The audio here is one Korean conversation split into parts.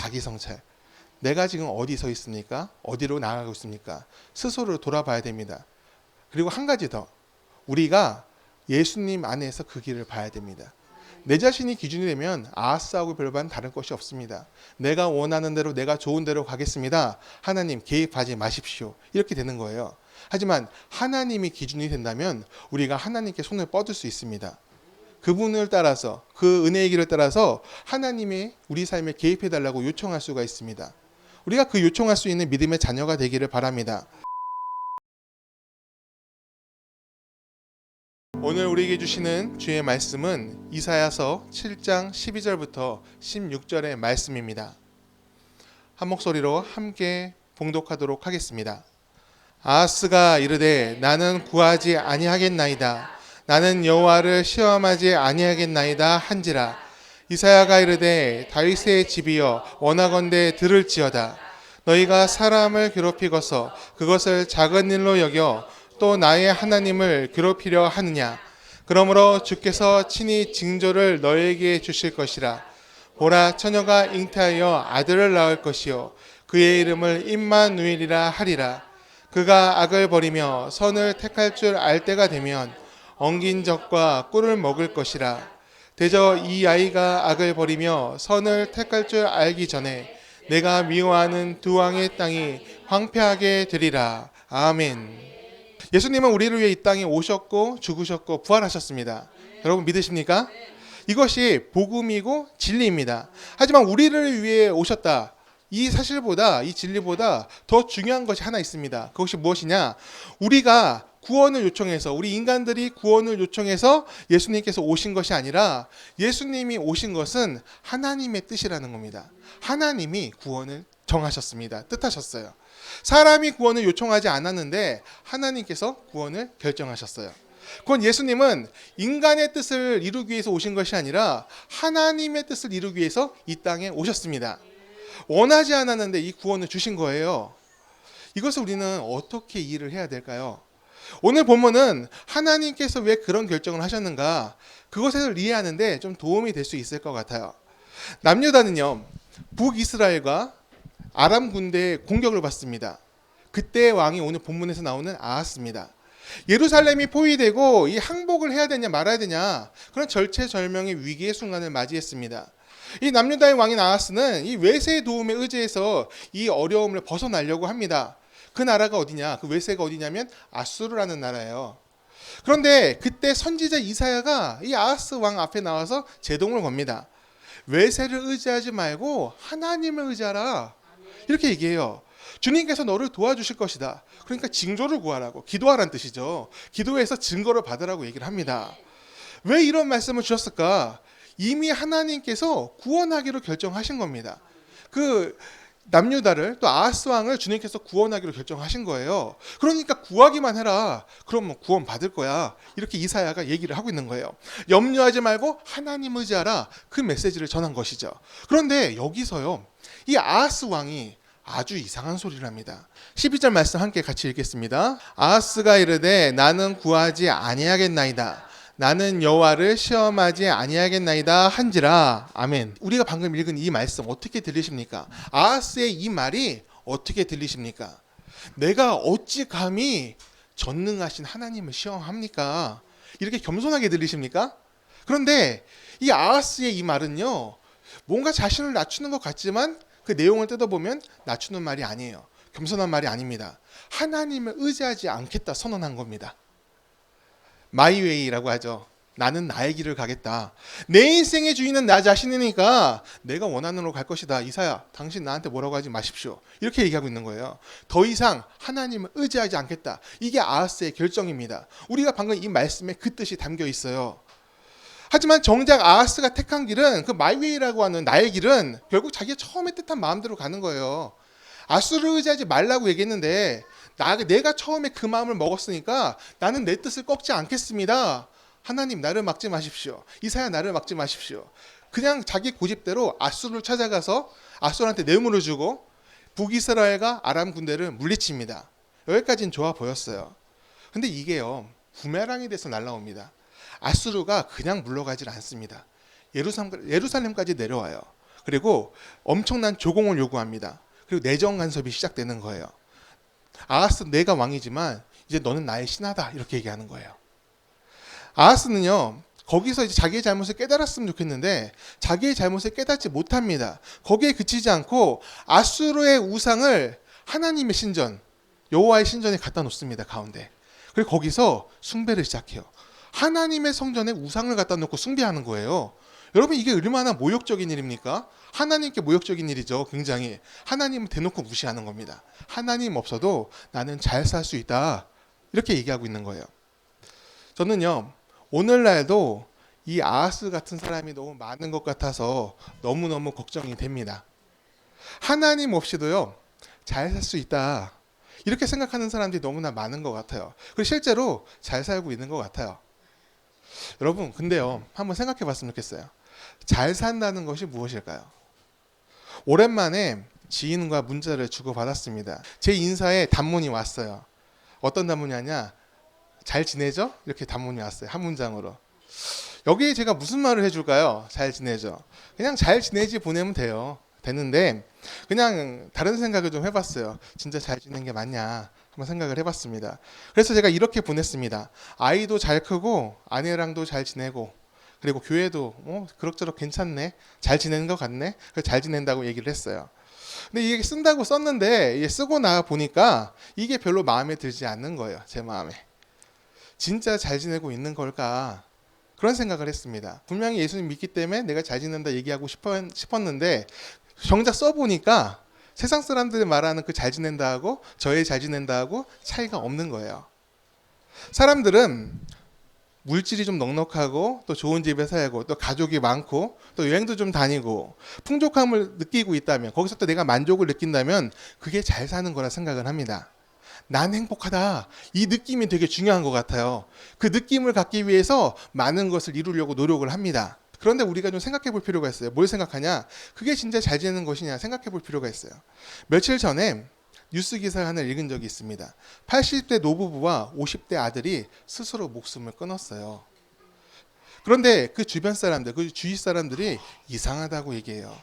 자기 성찰. 내가 지금 어디 서 있습니까? 어디로 나아가고 있습니까? 스스로 돌아봐야 됩니다. 그리고 한 가지 더. 우리가 예수님 안에서 그 길을 봐야 됩니다. 내 자신이 기준이 되면 아하스하고 별반 다른 것이 없습니다. 내가 원하는 대로 내가 좋은 대로 가겠습니다. 하나님 개입하지 마십시오. 이렇게 되는 거예요. 하지만 하나님이 기준이 된다면 우리가 하나님께 손을 뻗을 수 있습니다. 그분을 따라서 그 은혜의 길을 따라서 하나님의 우리 삶에 개입해 달라고 요청할 수가 있습니다. 우리가 그 요청할 수 있는 믿음의 자녀가 되기를 바랍니다. 오늘 우리에게 주시는 주의 말씀은 이사야서 7장 12절부터 16절의 말씀입니다. 한 목소리로 함께 봉독하도록 하겠습니다. 아하스가 이르되 나는 구하지 아니하겠나이다. 나는 여호와를 시험하지 아니하겠나이다 한지라. 이사야가 이르되 다윗의 집이여 원하건대 들을지어다. 너희가 사람을 괴롭히고서 그것을 작은 일로 여겨 또 나의 하나님을 괴롭히려 하느냐. 그러므로 주께서 친히 징조를 너에게 주실 것이라. 보라, 처녀가 잉태하여 아들을 낳을 것이요 그의 이름을 임마누엘이라 하리라. 그가 악을 버리며 선을 택할 줄 알 때가 되면 엉긴 적과 꿀을 먹을 것이라. 대저 이 아이가 악을 버리며 선을 택할 줄 알기 전에 내가 미워하는 두 왕의 땅이 황폐하게 되리라. 아멘. 예수님은 우리를 위해 이 땅에 오셨고 죽으셨고 부활하셨습니다. 여러분 믿으십니까? 이것이 복음이고 진리입니다. 하지만 우리를 위해 오셨다. 이 사실보다, 이 진리보다 더 중요한 것이 하나 있습니다. 그것이 무엇이냐? 우리가 구원을 요청해서, 우리 인간들이 구원을 요청해서 예수님께서 오신 것이 아니라 예수님이 오신 것은 하나님의 뜻이라는 겁니다. 하나님이 구원을 정하셨습니다. 뜻하셨어요. 사람이 구원을 요청하지 않았는데 하나님께서 구원을 결정하셨어요. 그건 예수님은 인간의 뜻을 이루기 위해서 오신 것이 아니라 하나님의 뜻을 이루기 위해서 이 땅에 오셨습니다. 원하지 않았는데 이 구원을 주신 거예요. 이것을 우리는 어떻게 이해를 해야 될까요? 오늘 본문은 하나님께서 왜 그런 결정을 하셨는가, 그것을 이해하는데 좀 도움이 될 수 있을 것 같아요. 남유다는요, 북이스라엘과 아람 군대의 공격을 받습니다. 그때 왕이 오늘 본문에서 나오는 아하스입니다. 예루살렘이 포위되고 이 항복을 해야 되냐 말아야 되냐, 그런 절체절명의 위기의 순간을 맞이했습니다. 이 남유다의 왕인 아하스는 이 외세의 도움에 의지해서 이 어려움을 벗어나려고 합니다. 그 나라가 어디냐? 그 외세가 어디냐면 아수르라는 나라예요. 그런데 그때 선지자 이사야가 이 아하스 왕 앞에 나와서 제동을 겁니다. 외세를 의지하지 말고 하나님을 의지하라. 이렇게 얘기해요. 주님께서 너를 도와주실 것이다. 그러니까 징조를 구하라고, 기도하라는 뜻이죠. 기도해서 증거를 받으라고 얘기를 합니다. 왜 이런 말씀을 주셨을까? 이미 하나님께서 구원하기로 결정하신 겁니다. 그 남유다를, 또 아하스 왕을 주님께서 구원하기로 결정하신 거예요. 그러니까 구하기만 해라. 그럼 뭐 구원 받을 거야. 이렇게 이사야가 얘기를 하고 있는 거예요. 염려하지 말고 하나님 의지하라. 그 메시지를 전한 것이죠. 그런데 여기서요, 이 아하스 왕이 아주 이상한 소리를 합니다. 12절 말씀 함께 같이 읽겠습니다. 아하스가 이르되 나는 구하지 아니하겠나이다. 나는 여호와를 시험하지 아니하겠나이다 한지라. 아멘. 우리가 방금 읽은 이 말씀 어떻게 들리십니까? 아하스의 이 말이 어떻게 들리십니까? 내가 어찌 감히 전능하신 하나님을 시험합니까? 이렇게 겸손하게 들리십니까? 그런데 이 아하스의 이 말은요, 뭔가 자신을 낮추는 것 같지만 그 내용을 뜯어보면 낮추는 말이 아니에요. 겸손한 말이 아닙니다. 하나님을 의지하지 않겠다 선언한 겁니다. 마이웨이라고 하죠. 나는 나의 길을 가겠다. 내 인생의 주인은 나 자신이니까 내가 원하는 대로 갈 것이다. 이사야, 당신 나한테 뭐라고 하지 마십시오. 이렇게 얘기하고 있는 거예요. 더 이상 하나님을 의지하지 않겠다. 이게 아하스의 결정입니다. 우리가 방금 이 말씀에 그 뜻이 담겨 있어요. 하지만 정작 아하스가 택한 길은, 그 마이웨이라고 하는 나의 길은 결국 자기가 처음에 뜻한 마음대로 가는 거예요. 아수르를 의지하지 말라고 얘기했는데 내가 처음에 그 마음을 먹었으니까 나는 내 뜻을 꺾지 않겠습니다. 하나님 나를 막지 마십시오. 이사야 나를 막지 마십시오. 그냥 자기 고집대로 아수르를 찾아가서 아수르한테 뇌물을 주고 북이스라엘과 아람 군대를 물리칩니다. 여기까지는 좋아 보였어요. 근데 이게요, 부메랑이 돼서 날라옵니다. 아수르가 그냥 물러가질 않습니다. 예루살렘까지 내려와요. 그리고 엄청난 조공을 요구합니다. 그리고 내정 간섭이 시작되는 거예요. 아하스 내가 왕이지만 이제 너는 나의 신하다 이렇게 얘기하는 거예요. 아하스는요 거기서 이제 자기의 잘못을 깨달았으면 좋겠는데 자기의 잘못을 깨닫지 못합니다. 거기에 그치지 않고 아수르의 우상을 하나님의 신전 여호와의 신전에 갖다 놓습니다. 가운데. 그리고 거기서 숭배를 시작해요. 하나님의 성전에 우상을 갖다 놓고 숭배하는 거예요. 여러분 이게 얼마나 모욕적인 일입니까? 하나님께 모욕적인 일이죠. 굉장히. 하나님을 대놓고 무시하는 겁니다. 하나님 없어도 나는 잘 살 수 있다. 이렇게 얘기하고 있는 거예요. 저는요. 오늘날도 이 아하스 같은 사람이 너무 많은 것 같아서 너무너무 걱정이 됩니다. 하나님 없이도요. 잘 살 수 있다. 이렇게 생각하는 사람들이 너무나 많은 것 같아요. 그리고 실제로 잘 살고 있는 것 같아요. 여러분 근데요. 한번 생각해 봤으면 좋겠어요. 잘 산다는 것이 무엇일까요? 오랜만에 지인과 문자를 주고받았습니다. 제 인사에 단문이 왔어요. 어떤 단문이냐? 잘 지내죠? 이렇게 단문이 왔어요. 한 문장으로. 여기에 제가 무슨 말을 해줄까요? 잘 지내죠. 그냥 잘 지내지 보내면 돼요. 되는데 그냥 다른 생각을 좀 해봤어요. 진짜 잘 지낸 게 맞냐? 한번 생각을 해봤습니다. 그래서 제가 이렇게 보냈습니다. 아이도 잘 크고 아내랑도 잘 지내고 그리고 교회도 그럭저럭 괜찮네. 잘 지내는 것 같네. 그래서 잘 지낸다고 얘기를 했어요. 근데 이게 쓴다고 썼는데 쓰고 나 보니까 이게 별로 마음에 들지 않는 거예요. 제 마음에. 진짜 잘 지내고 있는 걸까? 그런 생각을 했습니다. 분명히 예수님 믿기 때문에 내가 잘 지낸다 얘기하고 싶었는데 정작 써보니까 세상 사람들이 말하는 그 잘 지낸다하고 저의 잘 지낸다하고 차이가 없는 거예요. 사람들은 물질이 좀 넉넉하고 또 좋은 집에 살고 또 가족이 많고 또 여행도 좀 다니고 풍족함을 느끼고 있다면 거기서 또 내가 만족을 느낀다면 그게 잘 사는 거라 생각을 합니다. 난 행복하다. 이 느낌이 되게 중요한 것 같아요. 그 느낌을 갖기 위해서 많은 것을 이루려고 노력을 합니다. 그런데 우리가 좀 생각해 볼 필요가 있어요. 뭘 생각하냐? 그게 진짜 잘 지내는 것이냐 생각해 볼 필요가 있어요. 며칠 전에 뉴스 기사 하나를 읽은 적이 있습니다. 80대 노부부와 50대 아들이 스스로 목숨을 끊었어요. 그런데 그 주변 사람들, 그 주위 사람들이 이상하다고 얘기해요.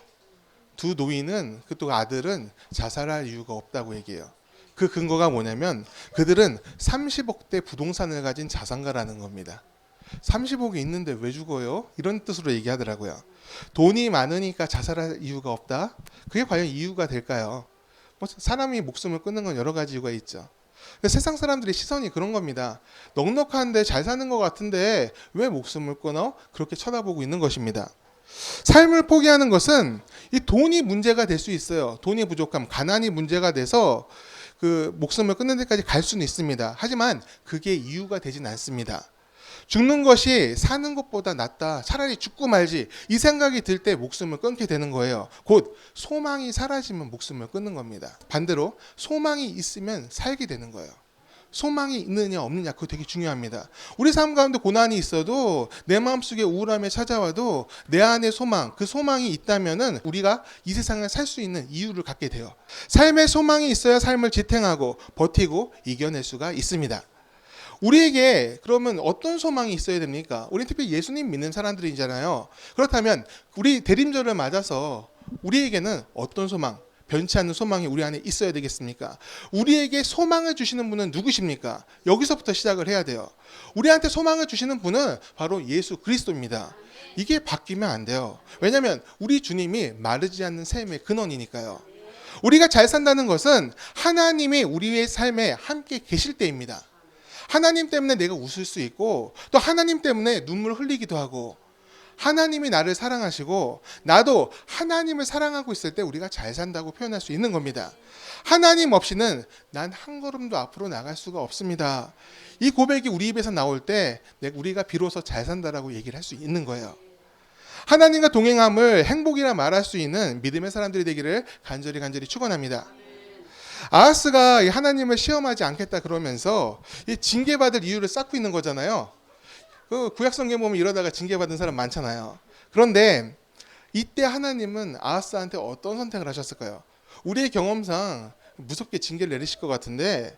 두 노인은, 그 또 아들은 자살할 이유가 없다고 얘기해요. 그 근거가 뭐냐면 그들은 30억대 부동산을 가진 자산가라는 겁니다. 30억이 있는데 왜 죽어요? 이런 뜻으로 얘기하더라고요. 돈이 많으니까 자살할 이유가 없다? 그게 과연 이유가 될까요? 사람이 목숨을 끊는 건 여러 가지 이유가 있죠. 근데 세상 사람들의 시선이 그런 겁니다. 넉넉한데 잘 사는 것 같은데 왜 목숨을 끊어? 그렇게 쳐다보고 있는 것입니다. 삶을 포기하는 것은 이 돈이 문제가 될 수 있어요. 돈이 부족함, 가난이 문제가 돼서 그 목숨을 끊는 데까지 갈 수는 있습니다. 하지만 그게 이유가 되진 않습니다. 죽는 것이 사는 것보다 낫다. 차라리 죽고 말지. 이 생각이 들 때 목숨을 끊게 되는 거예요. 곧 소망이 사라지면 목숨을 끊는 겁니다. 반대로 소망이 있으면 살게 되는 거예요. 소망이 있느냐 없느냐 그거 되게 중요합니다. 우리 삶 가운데 고난이 있어도 내 마음속에 우울함이 찾아와도 내 안에 소망, 그 소망이 있다면은 우리가 이 세상을 살 수 있는 이유를 갖게 돼요. 삶의 소망이 있어야 삶을 지탱하고 버티고 이겨낼 수가 있습니다. 우리에게 그러면 어떤 소망이 있어야 됩니까? 우리 특히 예수님 믿는 사람들이잖아요. 그렇다면 우리 대림절을 맞아서 우리에게는 어떤 소망, 변치 않는 소망이 우리 안에 있어야 되겠습니까? 우리에게 소망을 주시는 분은 누구십니까? 여기서부터 시작을 해야 돼요. 우리한테 소망을 주시는 분은 바로 예수 그리스도입니다. 이게 바뀌면 안 돼요. 왜냐하면 우리 주님이 마르지 않는 샘의 근원이니까요. 우리가 잘 산다는 것은 하나님이 우리의 삶에 함께 계실 때입니다. 하나님 때문에 내가 웃을 수 있고 또 하나님 때문에 눈물 흘리기도 하고 하나님이 나를 사랑하시고 나도 하나님을 사랑하고 있을 때 우리가 잘 산다고 표현할 수 있는 겁니다. 하나님 없이는 난 한 걸음도 앞으로 나갈 수가 없습니다. 이 고백이 우리 입에서 나올 때 우리가 비로소 잘 산다라고 얘기를 할 수 있는 거예요. 하나님과 동행함을 행복이라 말할 수 있는 믿음의 사람들이 되기를 간절히 축원합니다. 아하스가 하나님을 시험하지 않겠다 그러면서 이 징계받을 이유를 쌓고 있는 거잖아요. 그 구약성경 보면 이러다가 징계받은 사람 많잖아요. 그런데 이때 하나님은 아하스한테 어떤 선택을 하셨을까요? 우리의 경험상 무섭게 징계를 내리실 것 같은데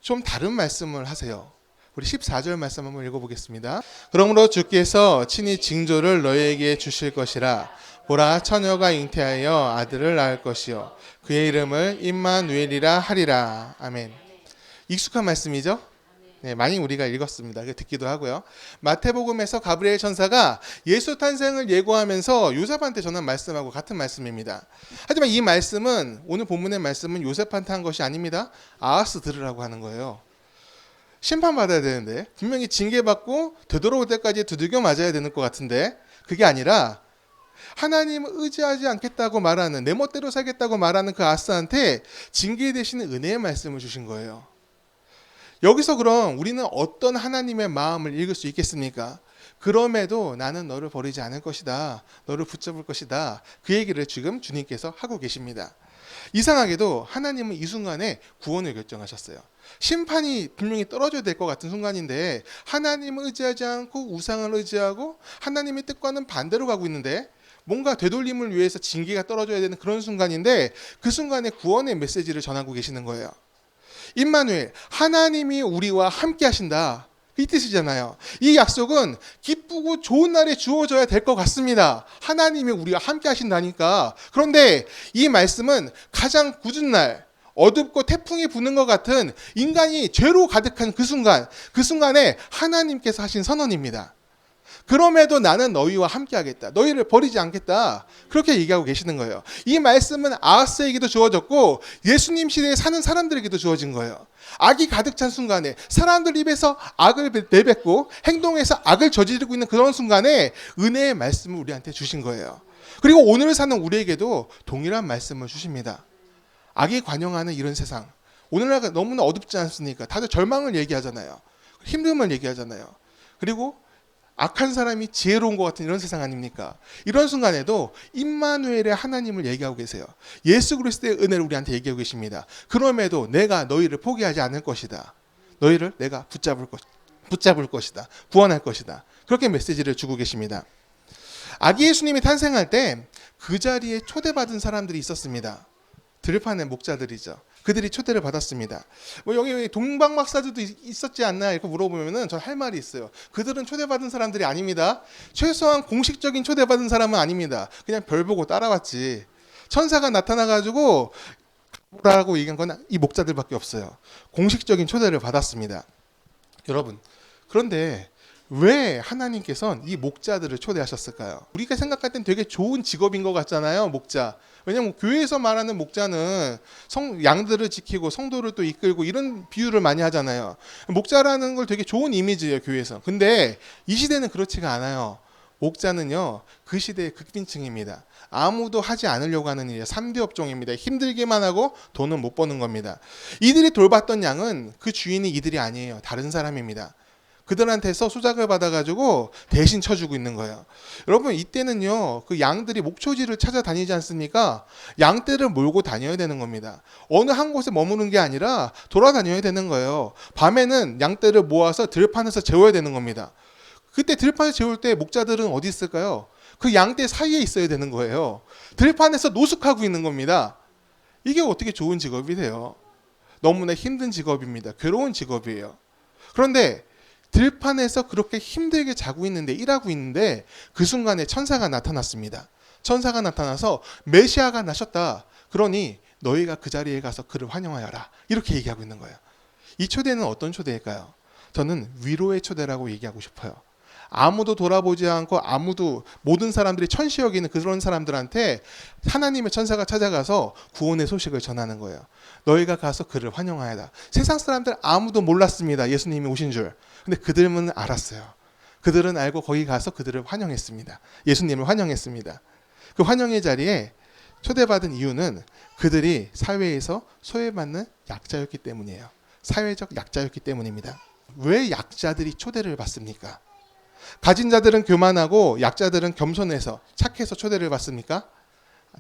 좀 다른 말씀을 하세요. 우리 14절 말씀 한번 읽어보겠습니다. 그러므로 주께서 친히 징조를 너희에게 주실 것이라 보라 처녀가 잉태하여 아들을 낳을 것이요 그의 이름을 임마누엘이라 하리라. 아멘. 익숙한 말씀이죠? 네, 많이 우리가 읽었습니다. 듣기도 하고요. 마태복음에서 가브리엘 천사가 예수 탄생을 예고하면서 요셉한테 전한 말씀하고 같은 말씀입니다. 하지만 이 말씀은 오늘 본문의 말씀은 요셉한테 한 것이 아닙니다. 아하스 들으라고 하는 거예요. 심판받아야 되는데 분명히 징계받고 되돌아올 때까지 두들겨 맞아야 되는 것 같은데 그게 아니라 하나님을 의지하지 않겠다고 말하는 내 멋대로 살겠다고 말하는 그 아하스한테 징계 대신 은혜의 말씀을 주신 거예요. 여기서 그럼 우리는 어떤 하나님의 마음을 읽을 수 있겠습니까? 그럼에도 나는 너를 버리지 않을 것이다. 너를 붙잡을 것이다. 그 얘기를 지금 주님께서 하고 계십니다. 이상하게도 하나님은 이 순간에 구원을 결정하셨어요. 심판이 분명히 떨어져야 될 것 같은 순간인데 하나님을 의지하지 않고 우상을 의지하고 하나님의 뜻과는 반대로 가고 있는데 뭔가 되돌림을 위해서 징계가 떨어져야 되는 그런 순간인데 그 순간에 구원의 메시지를 전하고 계시는 거예요. 임마누엘, 하나님이 우리와 함께 하신다. 이 뜻이잖아요. 이 약속은 기쁘고 좋은 날에 주어져야 될 것 같습니다. 하나님이 우리와 함께 하신다니까. 그런데 이 말씀은 가장 굳은 날, 어둡고 태풍이 부는 것 같은 인간이 죄로 가득한 그 순간에 하나님께서 하신 선언입니다. 그럼에도 나는 너희와 함께 하겠다. 너희를 버리지 않겠다. 그렇게 얘기하고 계시는 거예요. 이 말씀은 아하스에게도 주어졌고 예수님 시대에 사는 사람들에게도 주어진 거예요. 악이 가득 찬 순간에 사람들 입에서 악을 내뱉고 행동에서 악을 저지르고 있는 그런 순간에 은혜의 말씀을 우리한테 주신 거예요. 그리고 오늘 사는 우리에게도 동일한 말씀을 주십니다. 악이 관영하는 이런 세상. 오늘날가 너무나 어둡지 않습니까? 다들 절망을 얘기하잖아요. 힘듦을 얘기하잖아요. 그리고 악한 사람이 지혜로운 것 같은 이런 세상 아닙니까? 이런 순간에도 임마누엘의 하나님을 얘기하고 계세요. 예수 그리스도의 은혜를 우리한테 얘기하고 계십니다. 그럼에도 내가 너희를 포기하지 않을 것이다. 너희를 내가 붙잡을 것이다. 구원할 것이다. 그렇게 메시지를 주고 계십니다. 아기 예수님이 탄생할 때 그 자리에 초대받은 사람들이 있었습니다. 들판의 목자들이죠. 그들이 초대를 받았습니다. 뭐 여기 동방 박사들도 있었지 않나 이렇게 물어보면은 저 할 말이 있어요. 그들은 초대받은 사람들이 아닙니다. 최소한 공식적인 초대받은 사람은 아닙니다. 그냥 별 보고 따라왔지. 천사가 나타나가지고 뭐라고 얘기한 건 이 목자들밖에 없어요. 공식적인 초대를 받았습니다. 여러분, 그런데 왜 하나님께서는 이 목자들을 초대하셨을까요? 우리가 생각할 땐 되게 좋은 직업인 것 같잖아요, 목자. 왜냐하면 교회에서 말하는 목자는 양들을 지키고 성도를 또 이끌고 이런 비유를 많이 하잖아요. 목자라는 걸 되게 좋은 이미지예요, 교회에서. 근데 이 시대는 그렇지가 않아요. 목자는요, 그 시대의 극빈층입니다. 아무도 하지 않으려고 하는 일이에요. 3대 업종입니다. 힘들게만 하고 돈은 못 버는 겁니다. 이들이 돌봤던 양은 그 주인이 이들이 아니에요. 다른 사람입니다. 그들한테서 수작을 받아가지고 대신 쳐주고 있는 거예요. 여러분, 이때는요, 그 양들이 목초지를 찾아다니지 않습니까? 양떼를 몰고 다녀야 되는 겁니다. 어느 한 곳에 머무는 게 아니라 돌아다녀야 되는 거예요. 밤에는 양떼를 모아서 들판에서 재워야 되는 겁니다. 그때 들판에서 재울 때 목자들은 어디 있을까요? 그 양떼 사이에 있어야 되는 거예요. 들판에서 노숙하고 있는 겁니다. 이게 어떻게 좋은 직업이 돼요? 너무나 힘든 직업입니다. 괴로운 직업이에요. 그런데 들판에서 그렇게 힘들게 자고 있는데 일하고 있는데 그 순간에 천사가 나타났습니다. 천사가 나타나서 메시아가 나셨다. 그러니 너희가 그 자리에 가서 그를 환영하여라. 이렇게 얘기하고 있는 거예요. 이 초대는 어떤 초대일까요? 저는 위로의 초대라고 얘기하고 싶어요. 아무도 돌아보지 않고 모든 사람들이 천시 여기는 그런 사람들한테 하나님의 천사가 찾아가서 구원의 소식을 전하는 거예요. 너희가 가서 그를 환영하여라. 세상 사람들 아무도 몰랐습니다. 예수님이 오신 줄. 근데 그들은 알았어요. 그들은 알고 거기 가서 그들을 환영했습니다. 예수님을 환영했습니다. 그 환영의 자리에 초대받은 이유는 그들이 사회에서 소외받는 약자였기 때문이에요. 사회적 약자였기 때문입니다. 왜 약자들이 초대를 받습니까? 가진 자들은 교만하고 약자들은 겸손해서 착해서 초대를 받습니까?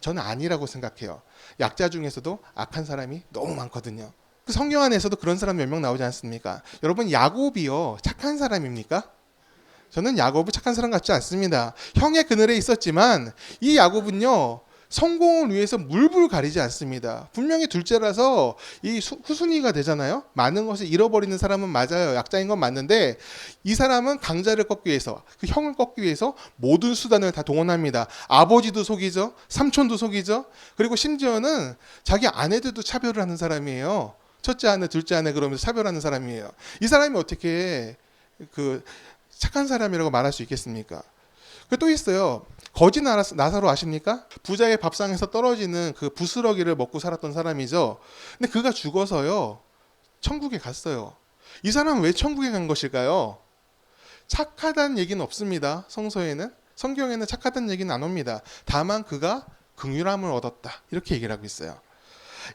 저는 아니라고 생각해요. 약자 중에서도 악한 사람이 너무 많거든요. 그 성경 안에서도 그런 사람 몇 명 나오지 않습니까? 여러분, 야곱이요, 착한 사람입니까? 저는 야곱이 착한 사람 같지 않습니다. 형의 그늘에 있었지만 이 야곱은요, 성공을 위해서 물불 가리지 않습니다. 분명히 둘째라서 이 후순위가 되잖아요. 많은 것을 잃어버리는 사람은 맞아요. 약자인 건 맞는데 이 사람은 강자를 꺾기 위해서, 그 형을 꺾기 위해서 모든 수단을 다 동원합니다. 아버지도 속이죠. 삼촌도 속이죠. 그리고 심지어는 자기 아내들도 차별을 하는 사람이에요. 첫째 아내, 둘째 아내 그러면서 차별하는 사람이에요. 이 사람이 어떻게 그 착한 사람이라고 말할 수 있겠습니까? 또 있어요. 거지 나사로 아십니까? 부자의 밥상에서 떨어지는 그 부스러기를 먹고 살았던 사람이죠. 근데 그가 죽어서요, 천국에 갔어요. 이 사람은 왜 천국에 간 것일까요? 착하다는 얘기는 없습니다. 성서에는. 성경에는 착하다는 얘기는 안 옵니다. 다만 그가 긍휼함을 얻었다. 이렇게 얘기를 하고 있어요.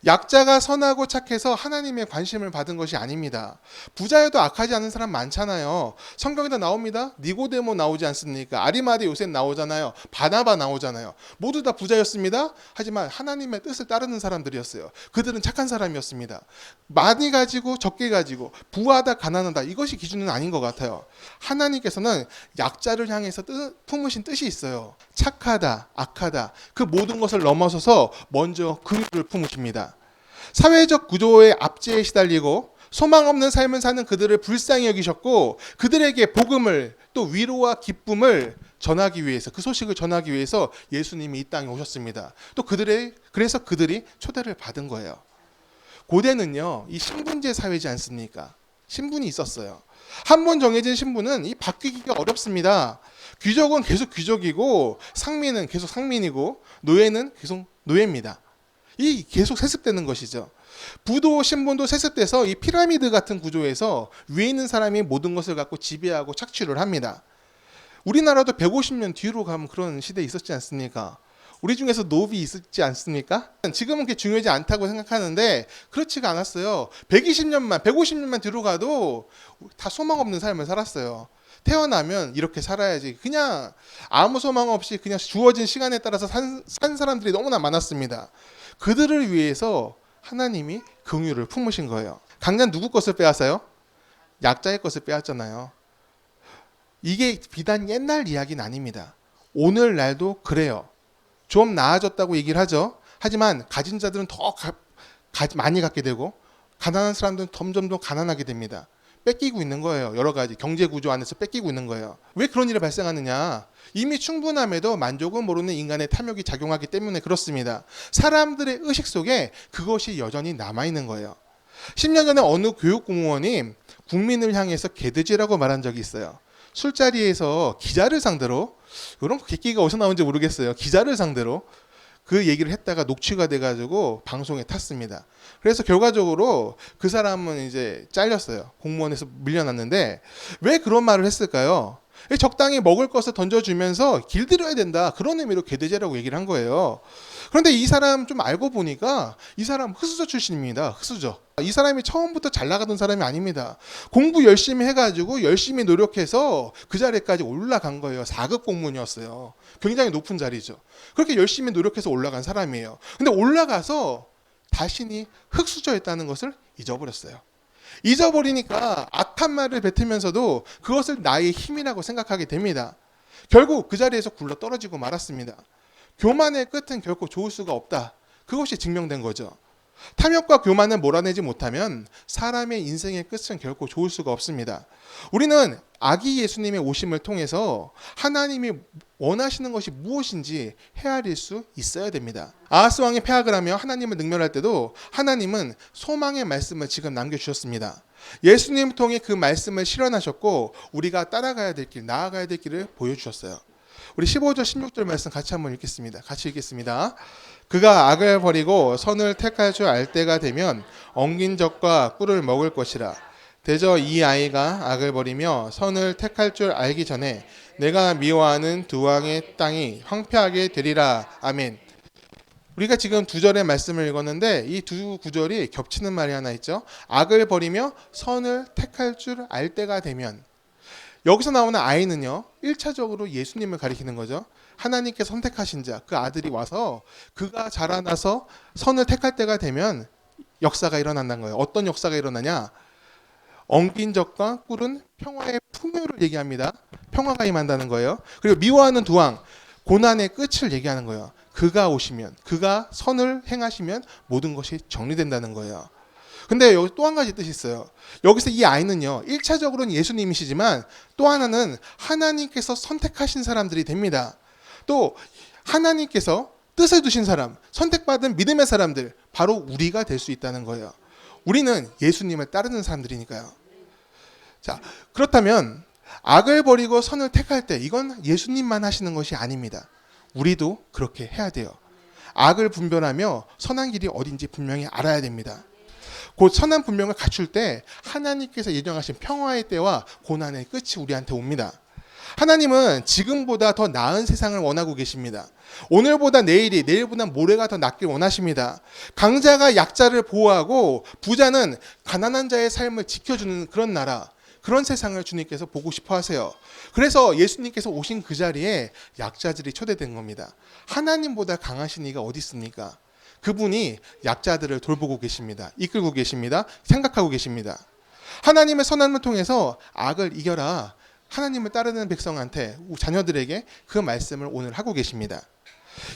약자가 선하고 착해서 하나님의 관심을 받은 것이 아닙니다. 부자여도 악하지 않은 사람 많잖아요. 성경에도 나옵니다. 니고데모 나오지 않습니까? 아리마대 요셉 나오잖아요. 바나바 나오잖아요. 모두 다 부자였습니다. 하지만 하나님의 뜻을 따르는 사람들이었어요. 그들은 착한 사람이었습니다. 많이 가지고 적게 가지고 부하다 가난하다 이것이 기준은 아닌 것 같아요. 하나님께서는 약자를 향해서 품으신 뜻이 있어요. 착하다, 악하다 그 모든 것을 넘어서서 먼저 긍휼을 품으십니다. 사회적 구조의 압제에 시달리고 소망 없는 삶을 사는 그들을 불쌍히 여기셨고 그들에게 복음을 또 위로와 기쁨을 전하기 위해서 그 소식을 전하기 위해서 예수님이 이 땅에 오셨습니다. 또 그래서 그들이 초대를 받은 거예요. 고대는요 이 신분제 사회지 않습니까? 신분이 있었어요. 한 번 정해진 신분은 이 바뀌기가 어렵습니다. 귀족은 계속 귀족이고 상민은 계속 상민이고 노예는 계속 노예입니다. 이 계속 세습되는 것이죠. 부도 신분도 세습돼서 이 피라미드 같은 구조에서 위에 있는 사람이 모든 것을 갖고 지배하고 착취를 합니다. 우리나라도 150년 뒤로 가면 그런 시대에 있었지 않습니까? 우리 중에서 노비 있었지 않습니까? 지금은 그게 중요하지 않다고 생각하는데 그렇지가 않았어요. 120년만, 150년만 뒤로 가도 다 소망 없는 삶을 살았어요. 태어나면 이렇게 살아야지. 그냥 아무 소망 없이 그냥 주어진 시간에 따라서 산 사람들이 너무나 많았습니다. 그들을 위해서 하나님이 긍휼을 품으신 거예요. 강자는 누구 것을 빼앗아요? 약자의 것을 빼앗잖아요. 이게 비단 옛날 이야기는 아닙니다. 오늘날도 그래요. 좀 나아졌다고 얘기를 하죠. 하지만 가진 자들은 더 많이 갖게 되고 가난한 사람들은 점점 더 가난하게 됩니다. 뺏기고 있는 거예요. 여러 가지 경제 구조 안에서 뺏기고 있는 거예요. 왜 그런 일이 발생하느냐? 이미 충분함에도 만족은 모르는 인간의 탐욕이 작용하기 때문에 그렇습니다. 사람들의 의식 속에 그것이 여전히 남아있는 거예요. 10년 전에 어느 교육공무원이 국민을 향해서 개돼지라고 말한 적이 있어요. 술자리에서 기자를 상대로, 이런 객기가 어디서 나온지 모르겠어요. 기자를 상대로 그 얘기를 했다가 녹취가 돼가지고 방송에 탔습니다. 그래서 결과적으로 그 사람은 이제 잘렸어요. 공무원에서 밀려났는데 왜 그런 말을 했을까요? 적당히 먹을 것을 던져주면서 길들여야 된다. 그런 의미로 개돼지라고 얘기를 한 거예요. 그런데 이 사람 좀 알고 보니까 이 사람 흑수저 출신입니다. 흑수저. 이 사람이 처음부터 잘 나가던 사람이 아닙니다. 공부 열심히 해가지고 열심히 노력해서 그 자리까지 올라간 거예요. 4급 공무원이었어요. 굉장히 높은 자리죠. 그렇게 열심히 노력해서 올라간 사람이에요. 근데 올라가서 자신이 흑수저였다는 것을 잊어버렸어요. 잊어버리니까 악한 말을 뱉으면서도 그것을 나의 힘이라고 생각하게 됩니다. 결국 그 자리에서 굴러 떨어지고 말았습니다. 교만의 끝은 결코 좋을 수가 없다. 그것이 증명된 거죠. 탐욕과 교만을 몰아내지 못하면 사람의 인생의 끝은 결코 좋을 수가 없습니다. 우리는 아기 예수님의 오심을 통해서 하나님이 원하시는 것이 무엇인지 헤아릴 수 있어야 됩니다. 아하스 왕이 폐악을 하며 하나님을 능멸할 때도 하나님은 소망의 말씀을 지금 남겨주셨습니다. 예수님 통해 그 말씀을 실현하셨고 우리가 따라가야 될 길, 나아가야 될 길을 보여주셨어요. 우리 15절 16절 말씀 같이 한번 읽겠습니다. 같이 읽겠습니다. 그가 악을 버리고 선을 택할 줄 알 때가 되면 엉긴 젖과 꿀을 먹을 것이라. 대저 이 아이가 악을 버리며 선을 택할 줄 알기 전에 내가 미워하는 두 왕의 땅이 황폐하게 되리라. 아멘. 우리가 지금 두 절의 말씀을 읽었는데 이 두 구절이 겹치는 말이 하나 있죠. 악을 버리며 선을 택할 줄 알 때가 되면, 여기서 나오는 아이는요 1차적으로 예수님을 가리키는 거죠. 하나님께 선택하신 자, 그 아들이 와서 그가 자라나서 선을 택할 때가 되면 역사가 일어난다는 거예요. 어떤 역사가 일어나냐? 엉킨 젖과 꿀은 평화의 풍요를 얘기합니다. 평화가 임한다는 거예요. 그리고 미워하는 두 왕, 고난의 끝을 얘기하는 거예요. 그가 오시면, 그가 선을 행하시면 모든 것이 정리된다는 거예요. 근데 여기 또 한 가지 뜻이 있어요. 여기서 이 아이는요, 1차적으로는 예수님이시지만 또 하나는 하나님께서 선택하신 사람들이 됩니다. 또 하나님께서 뜻을 두신 사람, 선택받은 믿음의 사람들, 바로 우리가 될 수 있다는 거예요. 우리는 예수님을 따르는 사람들이니까요. 자, 그렇다면 악을 버리고 선을 택할 때 이건 예수님만 하시는 것이 아닙니다. 우리도 그렇게 해야 돼요. 악을 분별하며 선한 길이 어딘지 분명히 알아야 됩니다. 곧 선한 분명을 갖출 때 하나님께서 예정하신 평화의 때와 고난의 끝이 우리한테 옵니다. 하나님은 지금보다 더 나은 세상을 원하고 계십니다. 오늘보다 내일이, 내일보다 모레가 더 낫길 원하십니다. 강자가 약자를 보호하고 부자는 가난한 자의 삶을 지켜주는 그런 나라, 그런 세상을 주님께서 보고 싶어 하세요. 그래서 예수님께서 오신 그 자리에 약자들이 초대된 겁니다. 하나님보다 강하신 이가 어디 있습니까? 그분이 약자들을 돌보고 계십니다. 이끌고 계십니다. 생각하고 계십니다. 하나님의 선함을 통해서 악을 이겨라. 하나님을 따르는 백성한테, 자녀들에게 그 말씀을 오늘 하고 계십니다.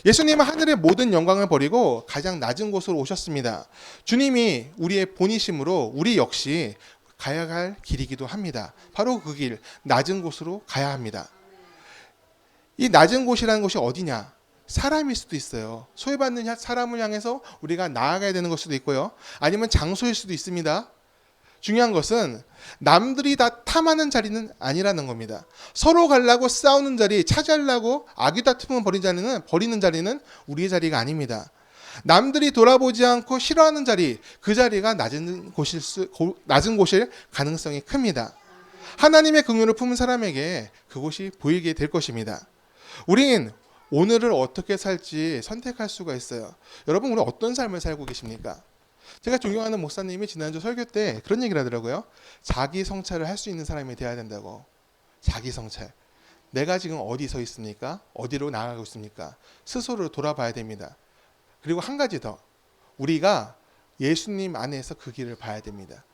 예수님은 하늘의 모든 영광을 버리고 가장 낮은 곳으로 오셨습니다. 주님이 우리의 본이심으로 우리 역시 가야 할 길이기도 합니다. 바로 그 길, 낮은 곳으로 가야 합니다. 이 낮은 곳이라는 곳이 어디냐? 사람일 수도 있어요. 소외받는 사람을 향해서 우리가 나아가야 되는 것 수도 있고요. 아니면 장소일 수도 있습니다. 중요한 것은 남들이 다 탐하는 자리는 아니라는 겁니다. 서로 가려고 싸우는 자리, 차지하려고 악의 다툼을 버리는 자리는 우리의 자리가 아닙니다. 남들이 돌아보지 않고 싫어하는 자리, 그 자리가 낮은 곳일 가능성이 큽니다. 하나님의 긍휼을 품은 사람에게 그곳이 보이게 될 것입니다. 우린 오늘을 어떻게 살지 선택할 수가 있어요. 여러분, 우리 어떤 삶을 살고 계십니까? 제가 존경하는 목사님이 지난주 설교 때 그런 얘기를 하더라고요. 자기 성찰을 할 수 있는 사람이 돼야 된다고. 자기 성찰. 내가 지금 어디 서 있습니까? 어디로 나아가고 있습니까? 스스로를 돌아봐야 됩니다. 그리고 한 가지 더. 우리가 예수님 안에서 그 길을 봐야 됩니다.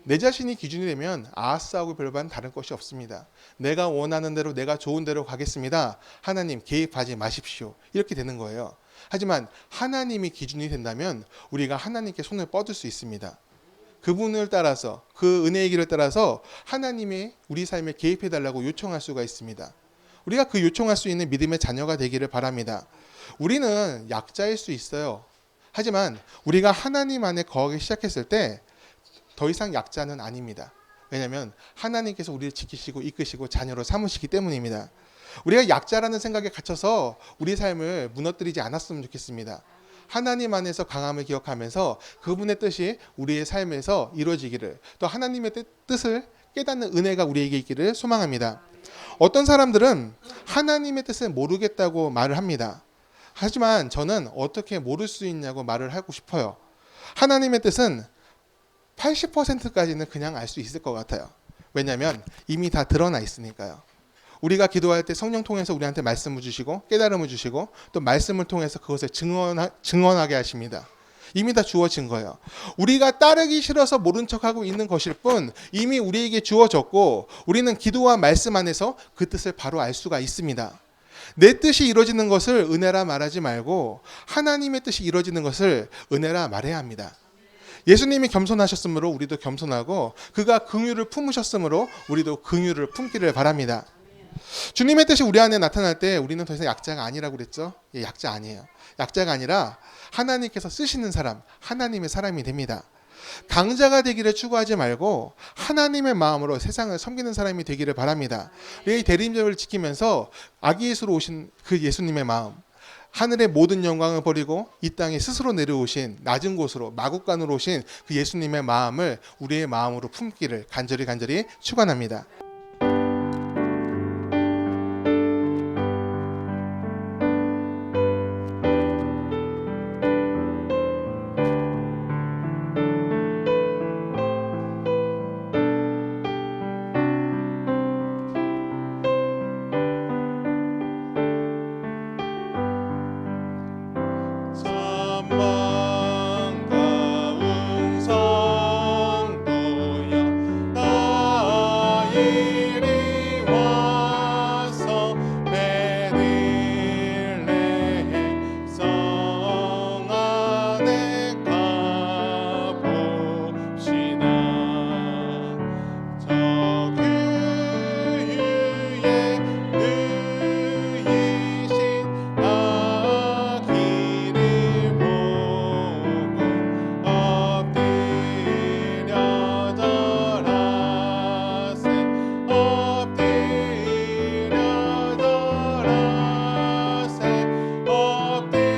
내 자신이 기준이 되면 아하스하고 별반 다른 것이 없습니다. 내가 원하는 대로, 내가 좋은 대로 가겠습니다. 하나님 개입하지 마십시오. 이렇게 되는 거예요. 하지만 하나님이 기준이 된다면 우리가 하나님께 손을 뻗을 수 있습니다. 그분을 따라서, 그 은혜의 길을 따라서 하나님이 우리 삶에 개입해달라고 요청할 수가 있습니다. 우리가 그 요청할 수 있는 믿음의 자녀가 되기를 바랍니다. 우리는 약자일 수 있어요. 하지만 우리가 하나님 안에 거하기 시작했을 때 더 이상 약자는 아닙니다. 왜냐하면 하나님께서 우리를 지키시고 이끄시고 자녀로 삼으시기 때문입니다. 우리가 약자라는 생각에 갇혀서 우리 삶을 무너뜨리지 않았으면 좋겠습니다. 하나님 안에서 강함을 기억하면서 그분의 뜻이 우리의 삶에서 이루어지기를, 또 하나님의 뜻을 깨닫는 은혜가 우리에게 있기를 소망합니다. 어떤 사람들은 하나님의 뜻을 모르겠다고 말을 합니다. 하지만 저는 어떻게 모를 수 있냐고 말을 하고 싶어요. 하나님의 뜻은 80%까지는 그냥 알 수 있을 것 같아요. 왜냐하면 이미 다 드러나 있으니까요. 우리가 기도할 때 성령 통해서 우리한테 말씀을 주시고 깨달음을 주시고 또 말씀을 통해서 그것을 증언하게 하십니다. 이미 다 주어진 거예요. 우리가 따르기 싫어서 모른 척하고 있는 것일 뿐 이미 우리에게 주어졌고 우리는 기도와 말씀 안에서 그 뜻을 바로 알 수가 있습니다. 내 뜻이 이루어지는 것을 은혜라 말하지 말고 하나님의 뜻이 이루어지는 것을 은혜라 말해야 합니다. 예수님이 겸손하셨으므로 우리도 겸손하고 그가 긍휼을 품으셨으므로 우리도 긍휼을 품기를 바랍니다. 주님의 뜻이 우리 안에 나타날 때 우리는 더 이상 약자가 아니라고 그랬죠? 예, 약자 아니에요. 약자가 아니라 하나님께서 쓰시는 사람, 하나님의 사람이 됩니다. 강자가 되기를 추구하지 말고 하나님의 마음으로 세상을 섬기는 사람이 되기를 바랍니다. 이 대림절을 지키면서 아기 예수로 오신 그 예수님의 마음, 하늘의 모든 영광을 버리고 이 땅에 스스로 내려오신 낮은 곳으로 마국간으로 오신 그 예수님의 마음을 우리의 마음으로 품기를 간절히 축원합니다. 반가운 성도여 나의 전에 가봅시다. 저 규유에 누이신 아기를 보고 엎드려 절하세. 엎드려 절하세. 엎드려